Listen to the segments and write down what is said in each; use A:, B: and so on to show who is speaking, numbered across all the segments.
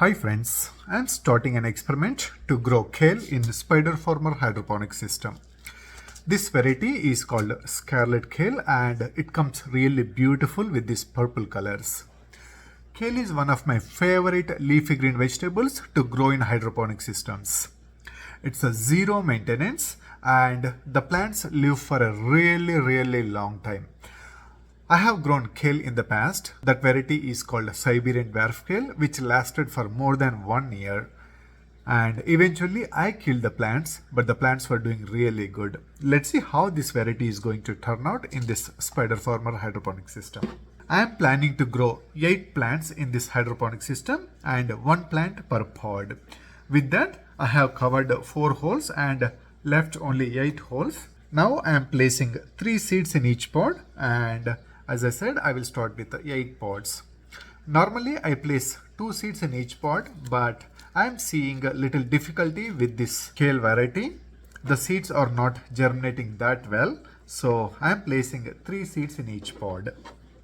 A: Hi friends, I am starting an experiment to grow kale in Spider Farmer Hydroponics System. This variety is called Scarlet Kale and it comes really beautiful with these purple colors. Kale is one of my favorite leafy green vegetables to grow in hydroponic systems. It's a zero maintenance and the plants live for a really long time. I have grown kale in the past. That variety is called Siberian Dwarf kale, which lasted for more than 1 year. And eventually I killed the plants, but the plants were doing really good. Let's see how this variety is going to turn out in this Spider Farmer hydroponic system. I am planning to grow 8 plants in this hydroponic system and 1 plant per pod. With that, I have covered 4 holes and left only 8 holes. Now I am placing 3 seeds in each pod, and as I said, I will start with 8 pods. Normally I place 2 seeds in each pod, but I am seeing a little difficulty with this kale variety. The seeds are not germinating that well, so I am placing 3 seeds in each pod.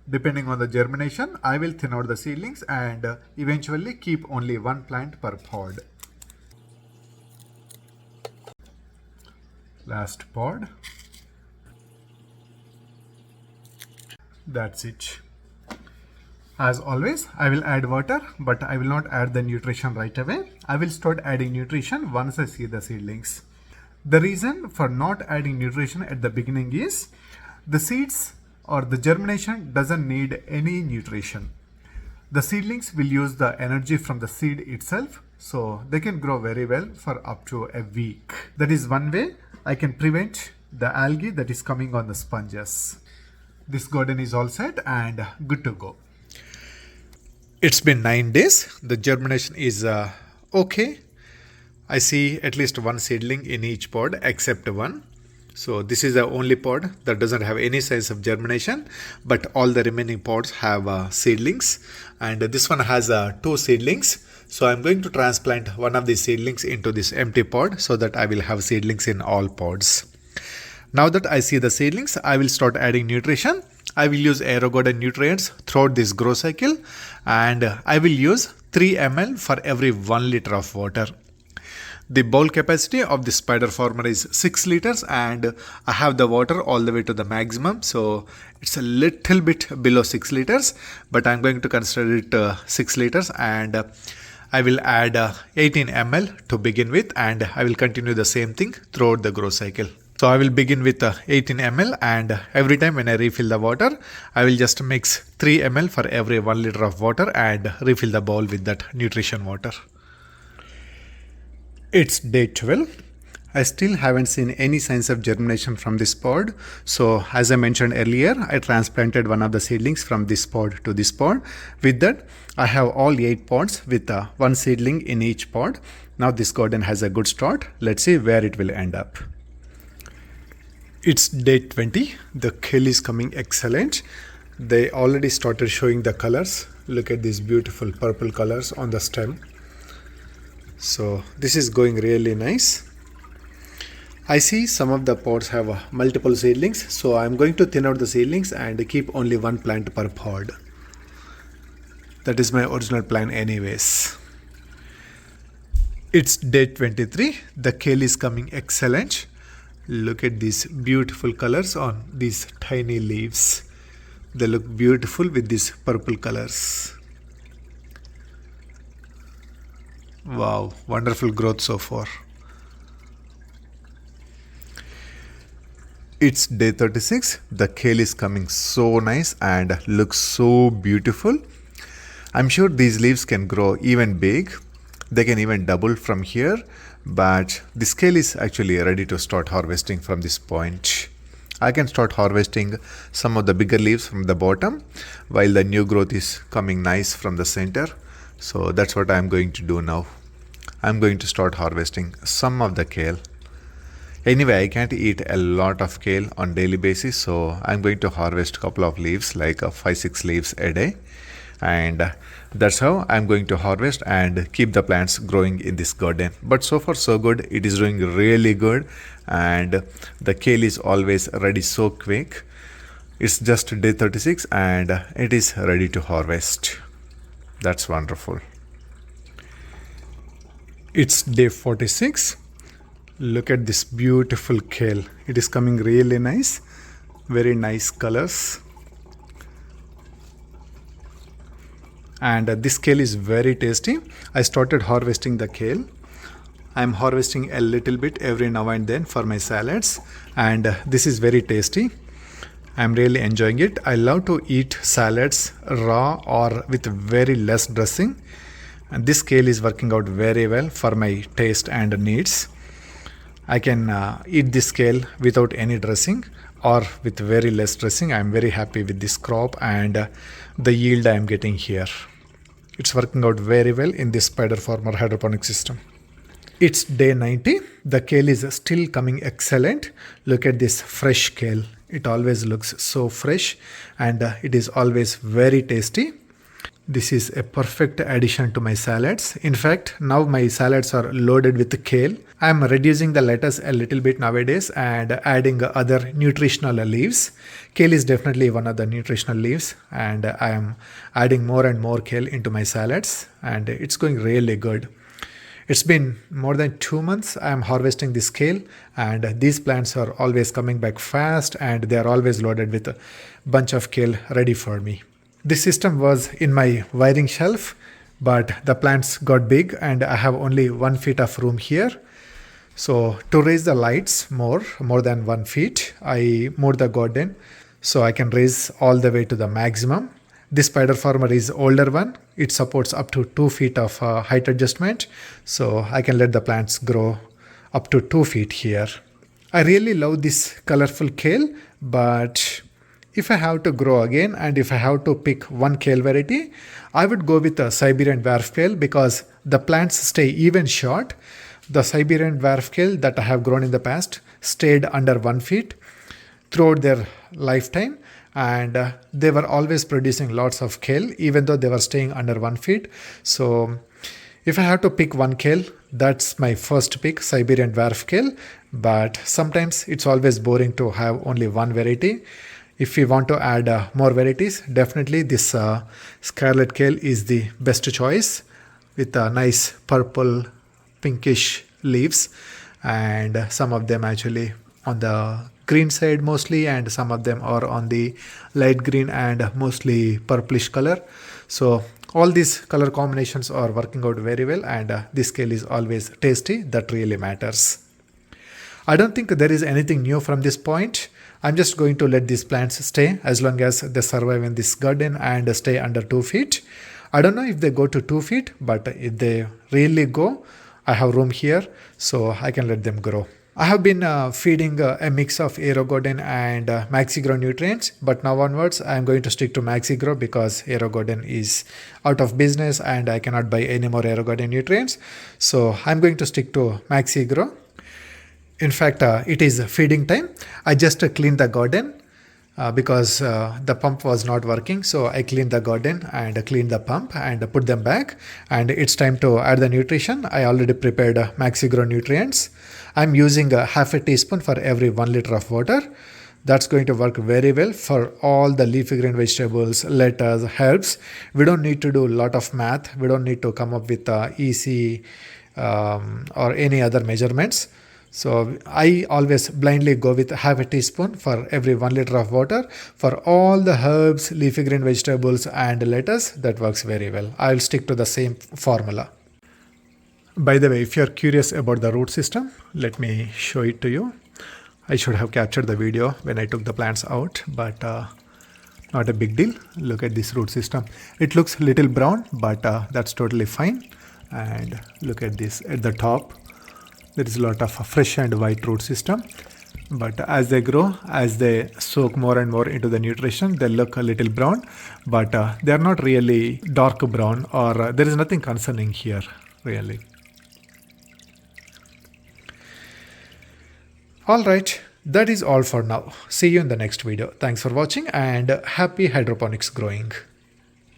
A: Depending on the germination, I will thin out the seedlings and eventually keep only 1 plant per pod. Last pod. That's it. As always, I will add water, but I will not add the nutrition right away. I will start adding nutrition once I see the seedlings. The reason for not adding nutrition at the beginning is the seeds or the germination doesn't need any nutrition. The seedlings will use the energy from the seed itself, so they can grow very well for up to a week. That is one way I can prevent the algae that is coming on the sponges. This garden is all set and good to go. It's been 9 days. The germination is okay. I see at least 1 seedling in each pod except 1. So this is the only pod that doesn't have any signs of germination, but all the remaining pods have seedlings, and this one has 2 seedlings. So I'm going to transplant one of these seedlings into this empty pod so that I will have seedlings in all pods. Now that I see the seedlings, I will start adding nutrition. I will use Aerogarden nutrients throughout this grow cycle, and I will use 3 ml for every 1 liter of water. The bowl capacity of the Spider Farmer is 6 liters and I have the water all the way to the maximum, so it's a little bit below 6 liters, but I'm going to consider it 6 liters, and I will add 18 ml to begin with, and I will continue the same thing throughout the grow cycle. So I will begin with 18 ml, and every time when I refill the water, I will just mix 3 ml for every 1 liter of water and refill the bowl with that nutrition water. It's day 12. I still haven't seen any signs of germination from this pod. So as I mentioned earlier, I transplanted one of the seedlings from this pod to this pod. With that, I have all 8 pods with 1 seedling in each pod. Now this garden has a good start. Let's see where it will end up. It's day 20. The kale is coming excellent. They already started showing the colors. Look at these beautiful purple colors on the stem. So this is going really nice. I see some of the pods have multiple seedlings, so I'm going to thin out the seedlings and keep only 1 plant per pod. That is my original plan anyways. It's day 23. The kale is coming excellent. Look at these beautiful colors on these tiny leaves. They look beautiful with these purple colors. Wow, wonderful growth so far. It's day 36. The kale is coming so nice and looks so beautiful. I'm sure these leaves can grow even big. They can even double from here, but this kale is actually ready to start harvesting from this point. I can start harvesting some of the bigger leaves from the bottom while the new growth is coming nice from the center. So that's what I'm going to do now. I'm going to start harvesting some of the kale. Anyway, I can't eat a lot of kale on daily basis, so I'm going to harvest a couple of leaves, like 5-6 leaves a day. And that's how I'm going to harvest and keep the plants growing in this garden. But so far so good. It is doing really good, and the kale is always ready so quick. It's just day 36 and it is ready to harvest. That's wonderful. It's day 46. Look at this beautiful kale. It is coming really nice. Very nice colors. And this kale is very tasty. I started harvesting the kale. I'm harvesting a little bit every now and then for my salads. And this is very tasty. I'm really enjoying it. I love to eat salads raw or with very less dressing. And this kale is working out very well for my taste and needs. I can eat this kale without any dressing or with very less dressing. I'm very happy with this crop and the yield I am getting here. It's working out very well in this Spider Farmer Hydroponics System. It's day 90. The kale is still coming excellent. Look at this fresh kale. It always looks so fresh and it is always very tasty. This is a perfect addition to my salads. In fact, now my salads are loaded with kale. I am reducing the lettuce a little bit nowadays and adding other nutritional leaves. Kale is definitely one of the nutritional leaves and I am adding more and more kale into my salads and it's going really good. It's been more than 2 months I am harvesting this kale and these plants are always coming back fast and they are always loaded with a bunch of kale ready for me. This system was in my wiring shelf, but the plants got big and I have only 1 feet of room here. So to raise the lights more than 1 feet, I moved the garden so I can raise all the way to the maximum. This Spider Farmer is older one. It supports up to 2 feet of height adjustment. So I can let the plants grow up to 2 feet here. I really love this colorful kale, but if I have to grow again and if I have to pick one kale variety, I would go with the Siberian Dwarf kale because the plants stay even short. The Siberian Dwarf kale that I have grown in the past stayed under 1 feet throughout their lifetime and they were always producing lots of kale even though they were staying under 1 feet. So if I have to pick one kale, that's my first pick, Siberian Dwarf kale. But sometimes it's always boring to have only one variety. If we want to add more varieties, definitely this Scarlet Kale is the best choice with nice purple pinkish leaves and some of them actually on the green side mostly and some of them are on the light green and mostly purplish color. So all these color combinations are working out very well and this kale is always tasty. That really matters. I don't think there is anything new from this point. I'm just going to let these plants stay as long as they survive in this garden and stay under 2 feet. I don't know if they go to 2 feet, but if they really go, I have room here, so I can let them grow. I have been feeding a mix of Aerogarden and MaxiGro nutrients, but now onwards I am going to stick to MaxiGro because Aerogarden is out of business and I cannot buy any more Aerogarden nutrients. So I'm going to stick to MaxiGro. In fact, it is feeding time. I just cleaned the garden because the pump was not working. So I cleaned the garden and cleaned the pump and put them back. And it's time to add the nutrition. I already prepared MaxiGro nutrients. I'm using half a teaspoon for every 1 liter of water. That's going to work very well for all the leafy green vegetables, lettuce, herbs. We don't need to do a lot of math. We don't need to come up with EC or any other measurements. So I always blindly go with half a teaspoon for every 1 liter of water for all the herbs, leafy green vegetables and lettuce. That works very well. I'll stick to the same formula. By the way, if you're curious about the root system, let me show it to you. I should have captured the video when I took the plants out, but not a big deal. Look at this root system. It looks a little brown, but that's totally fine. And look at this at the top. There is a lot of fresh and white root system, but as they grow, as they soak more and more into the nutrition, they look a little brown, but they are not really dark brown or there is nothing concerning here really. All right, that is all for now. See you in the next video. Thanks for watching and happy hydroponics growing.